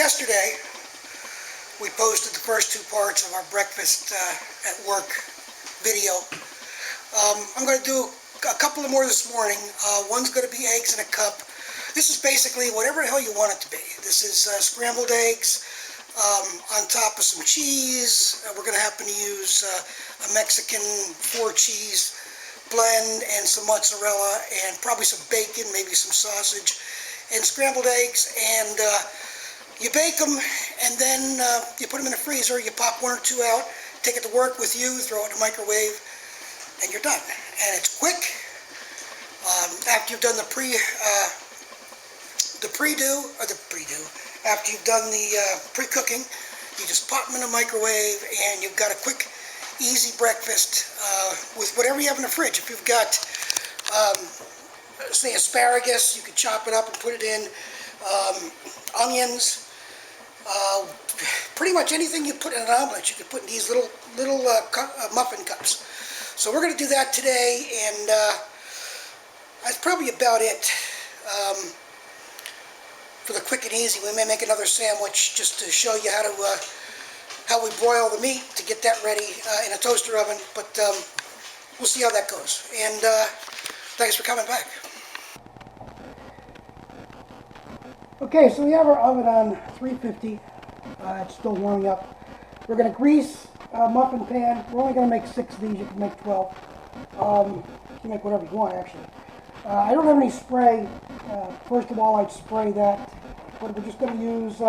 Yesterday, we posted the first two parts of our breakfast at work video. I'm going to do a couple of more this morning. One's going to be eggs in a cup. This is basically whatever the hell you want it to be. This is scrambled eggs on top of some cheese. We're going to happen to use a Mexican 4-cheese blend and some mozzarella and probably some bacon, maybe some sausage, and scrambled eggs. And you bake them, and then you put them in the freezer. You pop one or two out, take it to work with you, throw it in the microwave, and you're done. And it's quick. After you've done the pre-do, after you've done the pre-cooking, you just pop them in the microwave, and you've got a quick, easy breakfast with whatever you have in the fridge. If you've got, say, asparagus, you could chop it up and put it in. Onions, pretty much anything you put in an omelet, you could put in these little muffin cups. So we're going to do that today, and that's probably about it. For the quick and easy, we may make another sandwich just to show you how we broil the meat to get that ready in a toaster oven, but we'll see how that goes. And thanks for coming back. Okay, so we have our oven on 350. It's still warming up. We're going to grease a muffin pan. We're only going to make 6 of these. You can make 12. You can make whatever you want, actually. I don't have any spray. First of all, I'd spray that. But we're just going to use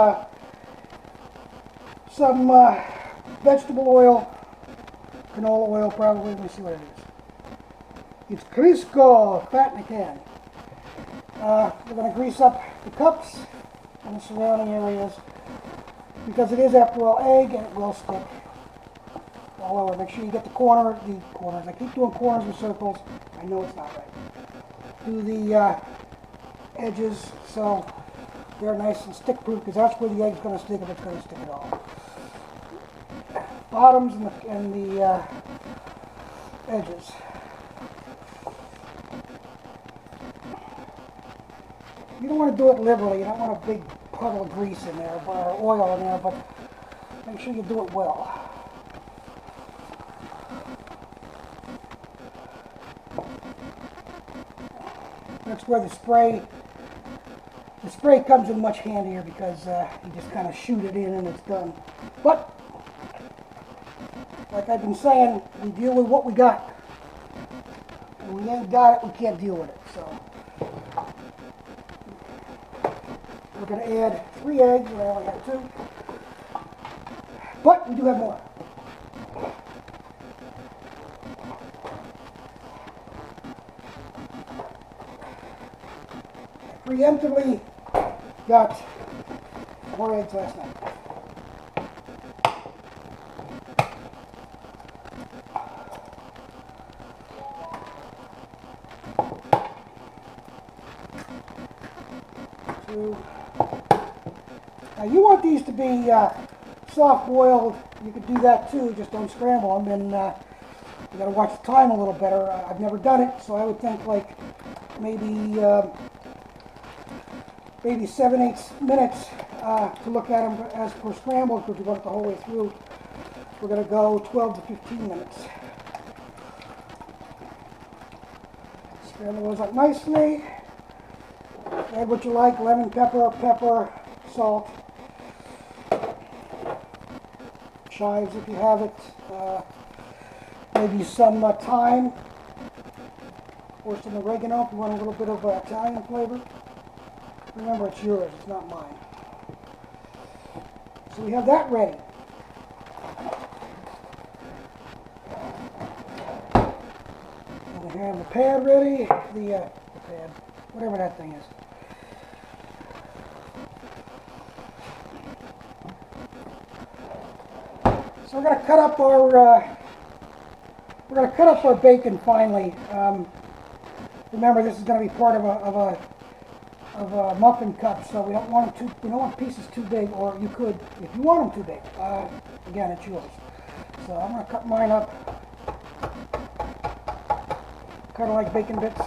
some vegetable oil, canola oil probably. Let me see what it is. It's Crisco, fat in a can. We're going to grease up the cups and the surrounding areas because it is, after all, egg, and it will stick all over. Make sure you get the corners. I keep doing corners and circles. I know it's not right. Do the edges so they're nice and stick-proof, because that's where the egg's going to stick if it's going to stick at all. Bottoms and the edges. You don't want to do it liberally. You don't want a big puddle of grease in there or oil in there, but make sure you do it well. That's where the spray comes in much handier, because you just kind of shoot it in and it's done. But like I've been saying, we deal with what we got. When we ain't got it, we can't deal with it. So we're going to add 3 eggs, and I only have 2. But we do have more. I preemptively got more eggs last night. Now you want these to be soft boiled. You could do that too, just don't scramble them, and you got to watch the time a little better. I've never done it, so I would think like maybe 7-8 minutes to look at them as per scrambled, because we want it the whole way through. We're going to go 12 to 15 minutes. Scramble those up nicely. Add what you like: lemon, pepper, salt, chives if you have it, maybe some thyme, or some oregano if you want a little bit of Italian flavor. Remember, it's yours, it's not mine. So we have that ready. And we have the pad ready, the pad, whatever that thing is. So we're going to cut up our bacon finely. Remember, this is going to be part of a muffin cup, so we don't want pieces too big, or you could if you want them too big. Again, it's yours. So I'm going to cut mine up, kind of like bacon bits.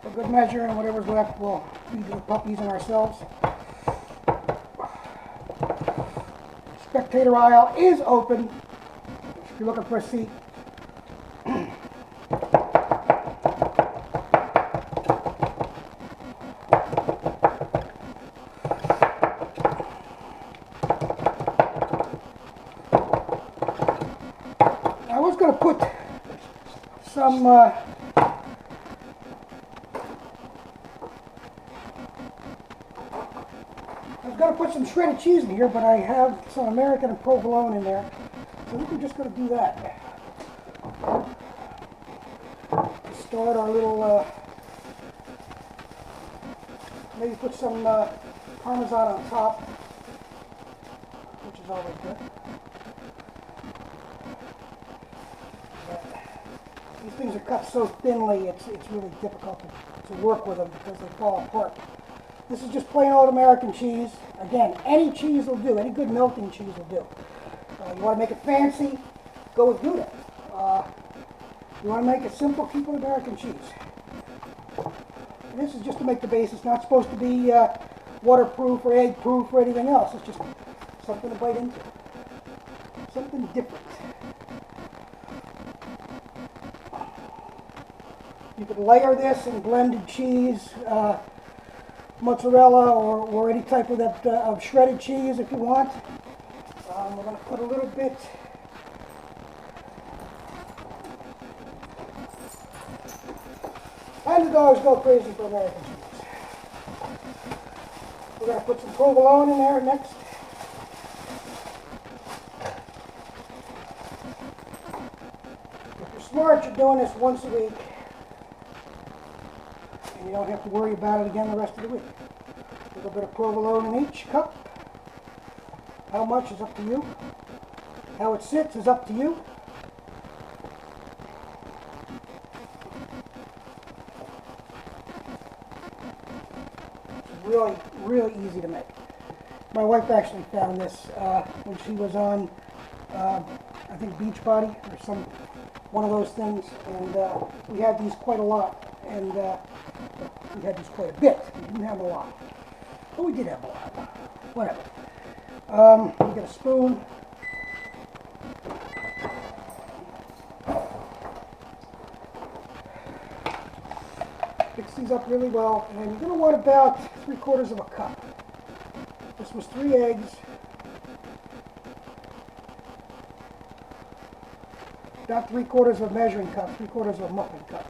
for good measure, and whatever's left we'll feed to the puppies and ourselves. Spectator aisle is open if you're looking for a seat. I was going to put some some shredded cheese in here, but I have some American and provolone in there, so we're just going to do that to start our little, maybe put some Parmesan on top, which is always good. These things are cut so thinly, it's really difficult to work with them because they fall apart. This is just plain old American cheese. Again, any cheese will do. Any good melting cheese will do. You want to make it fancy, go with Gouda. You want to make it simple, keep with American cheese. And this is just to make the base. It's not supposed to be waterproof or egg-proof or anything else. It's just something to bite into. Something different. You could layer this in blended cheese, mozzarella, or any type of that of shredded cheese if you want. We're going to put a little bit and the dogs go crazy for American cheese. We're going to put some provolone in there next. If you're smart, you're doing this once a week. And you don't have to worry about it again the rest of the week. A little bit of provolone in each cup. How much is up to you. How it sits is up to you. It's really, really easy to make. My wife actually found this when she was on, I think Beachbody or one of those things, and we had these quite a lot. And we had these quite a bit. We didn't have a lot. But we did have a lot. Whatever. We get a spoon. Mix these up really well. And you're going to want about 3/4 of a cup. This was 3 eggs. Not 3/4 of a measuring cup, 3/4 of a muffin cup.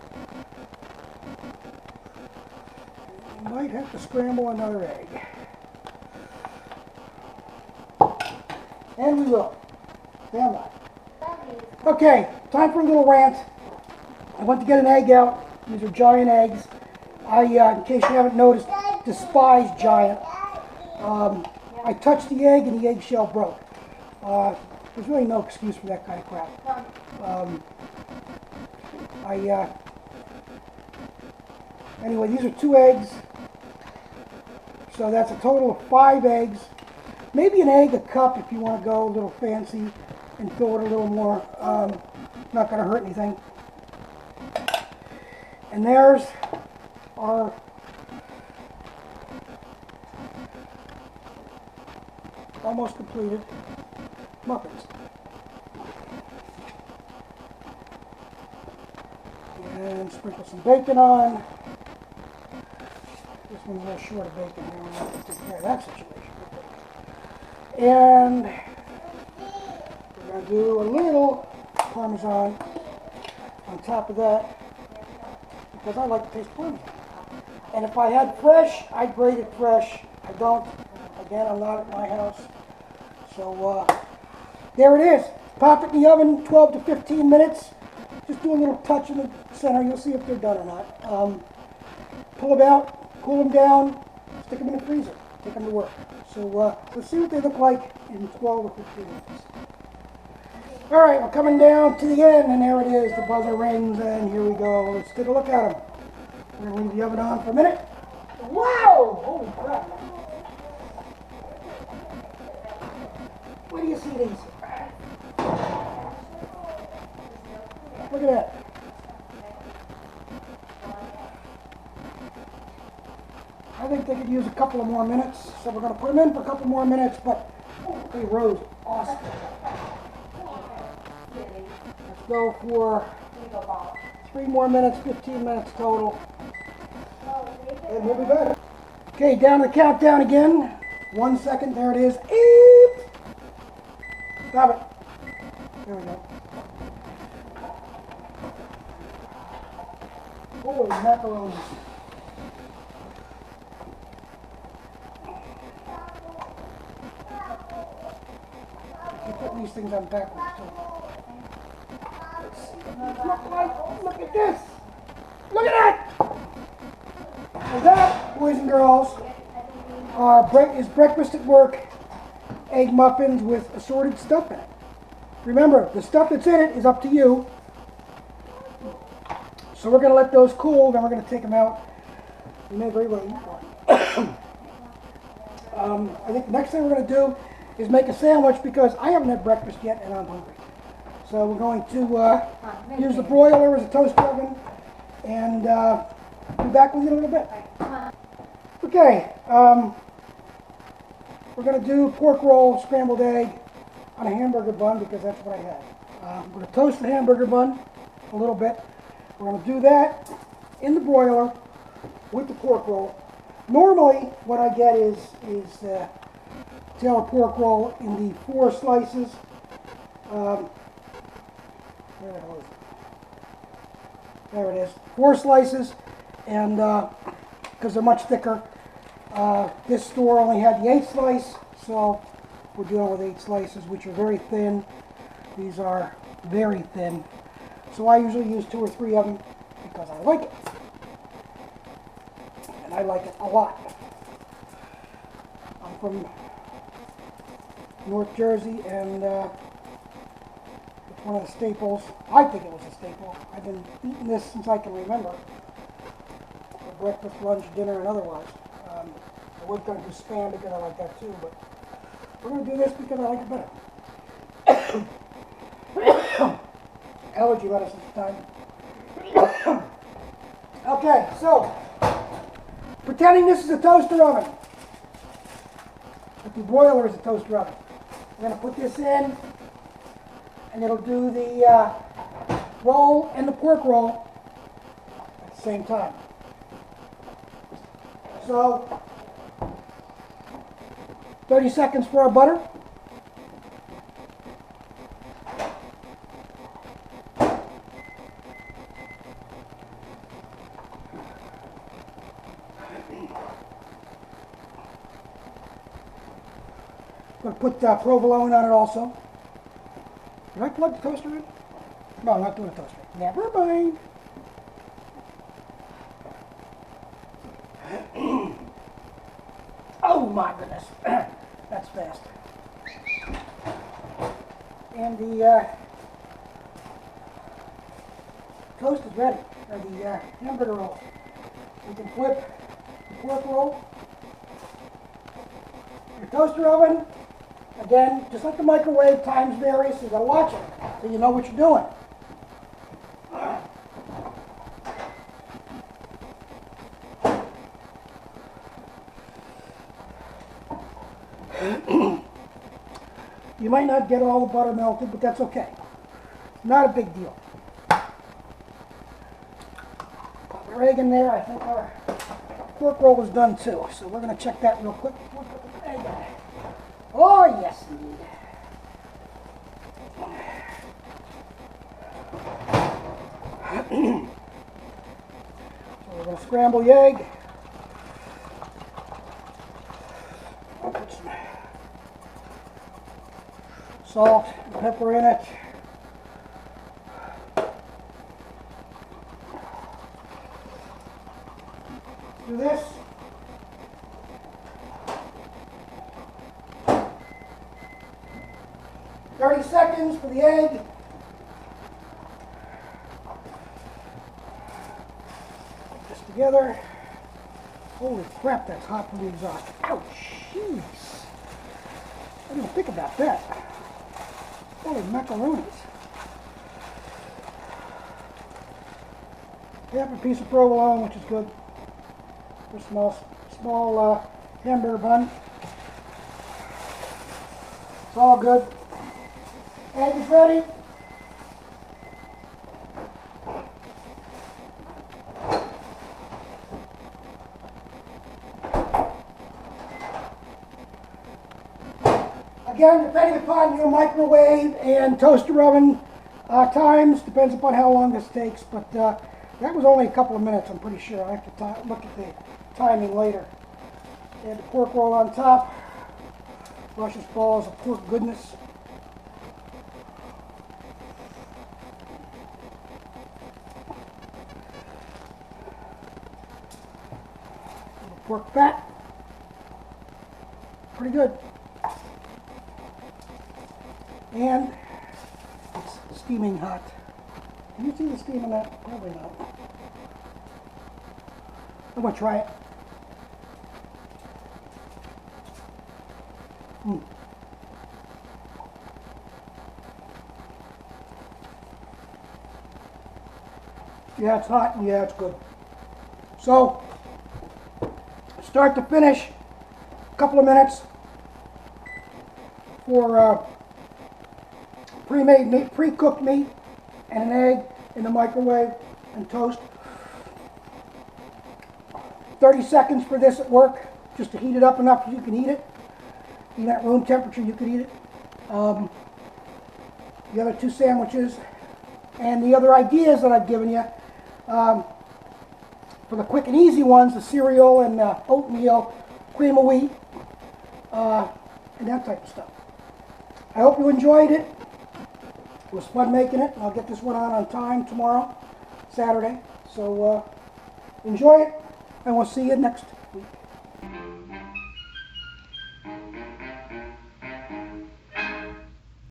You might have to scramble another egg. And we will. Stand by. Okay, time for a little rant. I went to get an egg out. These are giant eggs. I, in case you haven't noticed, despise giant. I touched the egg and the eggshell broke. There's really no excuse for that kind of crap. Anyway, these are 2 eggs. So that's a total of 5 eggs. Maybe an egg a cup if you want to go a little fancy and fill it a little more. Not going to hurt anything. And there's our almost completed muffins. And sprinkle some bacon on. This one's a little short of bacon here. We'll have to take care of that situation. And we're going to do a little Parmesan on top of that because I like to taste Parmesan. And if I had fresh, I'd grate it fresh. I don't. Again, I'm not at my house. So there it is. Pop it in the oven 12 to 15 minutes. Just do a little touch in the center. You'll see if they're done or not. Pull them out, cool them down, stick them in the freezer, take them to work. So let's see what they look like in 12 to 15 minutes. All right, we're coming down to the end, and there it is. The buzzer rings, and here we go. Let's take a look at them. We're going to leave the oven on for a minute. Wow! Holy crap. Where do you see these? Look at that. I think they could use a couple of more minutes, so we're going to put them in for a couple more minutes, but they rose awesome. Let's go for 3 more minutes, 15 minutes total, and we'll be back. Okay, down the countdown again. 1 second, there it is. Eep. Stop it. There we go. Holy macaroni. You're putting these things on backwards too. Look at this. Look at that. And that, boys and girls, is breakfast at work egg muffins with assorted stuff in it. Remember, the stuff that's in it is up to you. So we're going to let those cool, then we're going to take them out. You may very well eat one. I think the next thing we're going to do is make a sandwich because I haven't had breakfast yet and I'm hungry. So we're going to use the broiler as a toast oven and be back with you in a little bit. Okay, we're going to do pork roll, scrambled egg on a hamburger bun because that's what I had. I'm going to toast the hamburger bun a little bit. We're going to do that in the broiler with the pork roll. Normally, what I get is tail pork roll in the 4 slices. Where the hell is it? There it is. 4 slices, and because they're much thicker. This store only had the 8 slice, so we're dealing with 8 slices, which are very thin. These are very thin. So I usually use 2 or 3 of them because I like it. And I like it a lot. I'm from North Jersey, and it's one of the staples. I think it was a staple. I've been eating this since I can remember. For breakfast, lunch, dinner, and otherwise. I was going to do Spam because I like that too, but we're going to do this because I like it better. Allergy medicine time. Okay, so pretending this is a toaster oven, but the broiler is a toaster oven. I'm going to put this in, and it'll do the roll and the pork roll at the same time. So 30 seconds for our butter. I'm going to put provolone on it also. Did I plug the toaster in? No, I'm not doing a toaster. Never mind. Oh my goodness. That's fast. And the toast is ready, or the hamburger roll. You can flip the pork roll. Your toaster oven, again, just like the microwave, times vary, so you gotta watch it, so you know what you're doing. You might not get all the butter melted, but that's okay. Not a big deal. Pop our egg in there. I think our pork roll is done too, so we're going to check that real quick. We'll put the egg in it. Oh, yes, indeed. So we're going to scramble the egg. I'll put some salt and pepper in it. Do this. "30 seconds for the egg. Put this together. Holy crap, that's hot from the exhaust. Ouch, jeez. I didn't think about that. Holy macaronis. Half a piece of provolone, which is good. It smells small hamburger bun. It's all good. Egg is ready. Again, depending upon your microwave and toaster oven times, depends upon how long this takes, but that was only a couple of minutes, I'm pretty sure. I have to look at the timing later. Add the pork roll on top. Luscious balls of pork goodness. Pork fat. Pretty good. And it's steaming hot. Can you see the steam in that? Probably not. I'm going to try it. Yeah, it's hot. Yeah, it's good. So, start to finish, a couple of minutes for pre-made meat, pre-cooked meat, and an egg in the microwave and toast. 30 seconds for this at work, just to heat it up enough that you can eat it. Even at room temperature, you can eat it. The other two sandwiches and the other ideas that I've given you for the quick and easy ones, the cereal and oatmeal, cream of wheat, and that type of stuff. I hope you enjoyed it. It was fun making it. I'll get this one on time tomorrow, Saturday. So enjoy it, and we'll see you next week.